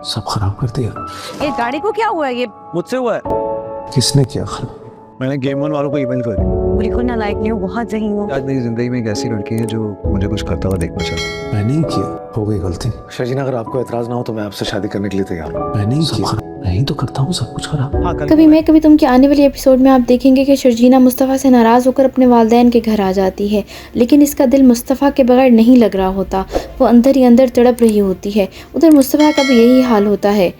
सब खराब कर दिया। ये गाड़ी को क्या हुआ? ये मुझसे हुआ है। किसने किया खराब? मैंने गेम वन वालों को ईमेल कर दी। बिल्कुल नालायक नहीं हूँ, बहुत ज़हीन हूँ। आज मेरी जिंदगी में एक ऐसी लड़की है जो मुझे कुछ करता हुआ देखना चाहती है। मैं नहीं किया, हो गई गलती। शर्जीना, अगर आपको एतराज ना हो तो मैं आपसे शादी करने के लिए तैयार हूँ। मैं नहीं किया, मैं ही तो करता हूँ सब कुछ खराब। हाँ, कभी मैं कभी तुम के आने वाले एपिसोड में आप देखेंगे कि शर्जीना मुस्तफ़ा से नाराज़ होकर अपने वालिदैन के घर आ जाती है, लेकिन इसका दिल मुस्तफ़ा के बगैर नहीं लग रहा होता। वो अंदर ही अंदर तड़प रही होती है। उधर मुस्तफ़ा का भी यही हाल होता है।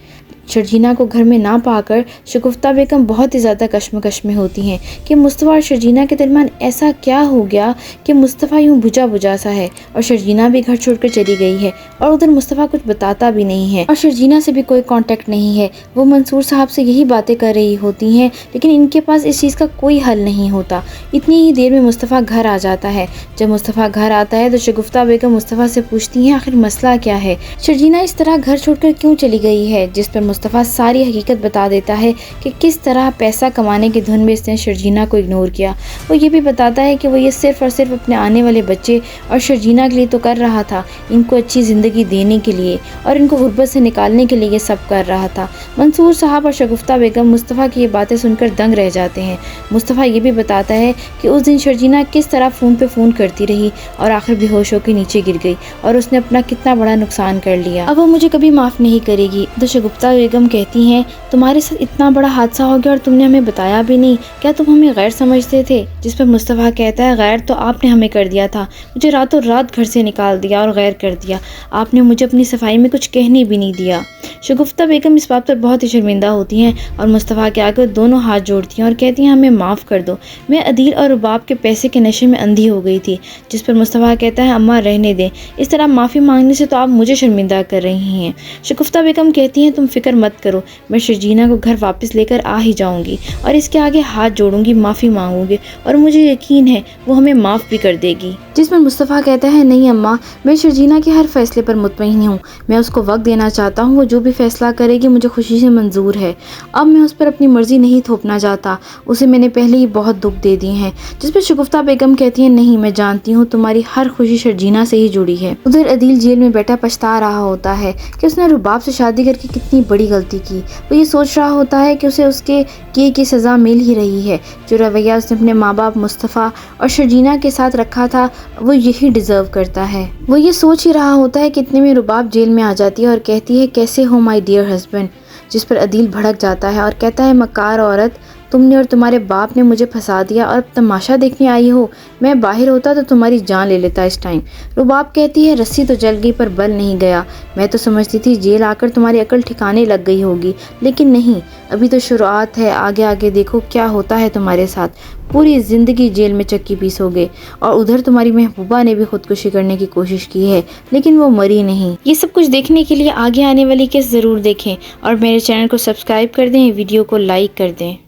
शर्जीना को घर में ना पाकर शगुफ्ता बेगम बहुत ही ज़्यादा कश्मकश में होती हैं कि मुस्तफ़ा और शर्जीना के दरमियान ऐसा क्या हो गया कि मुस्तफ़ा यूँ बुझा बुझा सा है और शर्जीना भी घर छोड़कर चली गई है और उधर मुस्तफ़ा कुछ बताता भी नहीं है और शर्जीना से भी कोई कांटेक्ट नहीं है। वो मंसूर साहब से यही बातें कर रही होती हैं, लेकिन इनके पास इस चीज़ का कोई हल नहीं होता। इतनी ही देर में मुस्तफ़ा घर आ जाता है। जब मुस्तफ़ा घर आता है तो शगुफ्ता बेगम मुस्तफ़ा से पूछती हैं आखिर मसला क्या है, शर्जीना इस तरह घर छोड़कर क्यों चली गई है, जिस पर मुस्तफ़ा सारी हकीकत बता देता है कि किस तरह पैसा कमाने की धुन में इसने शर्जीना को इग्नोर किया। वो ये भी बताता है कि वो ये सिर्फ़ और सिर्फ अपने आने वाले बच्चे और शर्जीना के लिए तो कर रहा था, इनको अच्छी ज़िंदगी देने के लिए और इनको गुर्बत से निकालने के लिए ये सब कर रहा था। मंसूर साहब और शगुफ्ता बेगम मुस्तफ़ा की ये बातें सुनकर दंग रह जाते हैं। मुस्तफ़ा ये भी बताता है कि उस दिन शर्जीना किस तरह फ़ोन पे फ़ोन करती रही और आखिर बेहोश होकर नीचे गिर गई और उसने अपना कितना बड़ा नुकसान कर लिया। अब वो मुझे कभी माफ़ नहीं करेगी। तो शगुफ्ता बेगम कहती हैं तुम्हारे साथ इतना बड़ा हादसा हो गया और तुमने हमें बताया भी नहीं, क्या तुम हमें गैर समझते थे? जिस पर मुस्तफ़ा कहता है गैर तो आपने हमें कर दिया था, मुझे रातों रात घर से निकाल दिया और गैर कर दिया, आपने मुझे अपनी सफाई में कुछ कहने भी नहीं दिया। शगुफ्ता बेगम इस बात पर बहुत ही शर्मिंदा होती हैं और मुस्तफ़ा के आगे दोनों हाथ जोड़ती हैं और कहती हैं हमें माफ़ कर दो, मैं अदील और रुबाब के पैसे के नशे में अंधी हो गई थी। जिस पर मुस्तफ़ा कहता है अम्मा रहने दें, इस तरह माफ़ी मांगने से तो आप मुझे शर्मिंदा कर रही हैं। शगुफ्ता बेगम कहती हैं तुम फिक्र मत करो, मैं शर्जीना को घर वापस लेकर आ ही जाऊंगी और इसके आगे हाथ जोड़ूंगी, माफ़ी मांगूंगी और मुझे यकीन है वो हमें माफ़ भी कर देगी। जिस पर मुस्तफ़ा कहता है नहीं अम्मा, मैं शर्जीना के हर फैसले पर मुतमईन हूँ, मैं उसको वक्त देना चाहता हूँ, वो जो भी फैसला करेगी मुझे खुशी से मंजूर है। अब मैं उस पर अपनी मर्ज़ी नहीं थोपना चाहता, उसे मैंने पहले ही बहुत दुख दे दिए हैं। जिस पर शगुफ्ता बेगम कहती है नहीं, मैं जानती हूँ तुम्हारी हर खुशी शर्जीना से ही जुड़ी है। उधर अदील जेल में बैठा पछता रहा होता है कि उसने रुबाब से शादी करके कितनी बड़ी गलती की। वो ये सोच रहा होता है कि उसे उसके किए की सज़ा मिल ही रही है। जो रवैया उसने अपने माँ बाप मुस्तफ़ा और शर्जीना के साथ रखा था वो यही डिज़र्व करता है। वो ये सोच ही रहा होता है कि इतने में रुबाब जेल में आ जाती है और कहती है कैसे हो माय डियर हस्बैंड। जिस पर अदील भड़क जाता है और कहता है मकार औरत, तुमने और तुम्हारे बाप ने मुझे फंसा दिया और अब तमाशा देखने आई हो, मैं बाहर होता तो तुम्हारी जान ले लेता इस टाइम। रुबाब कहती है रस्सी तो जल गई पर बल नहीं गया, मैं तो समझती थी जेल आकर तुम्हारी अकल ठिकाने लग गई होगी, लेकिन नहीं, अभी तो शुरुआत है, आगे आगे देखो क्या होता है तुम्हारे साथ। पूरी ज़िंदगी जेल में चक्की पीसोगे। और उधर तुम्हारी महबूबा ने भी खुदकुशी करने की कोशिश की है लेकिन वो मरी नहीं। ये सब कुछ देखने के लिए आगे आने वाली केस ज़रूर देखें और मेरे चैनल को सब्सक्राइब कर दें, वीडियो को लाइक कर दें।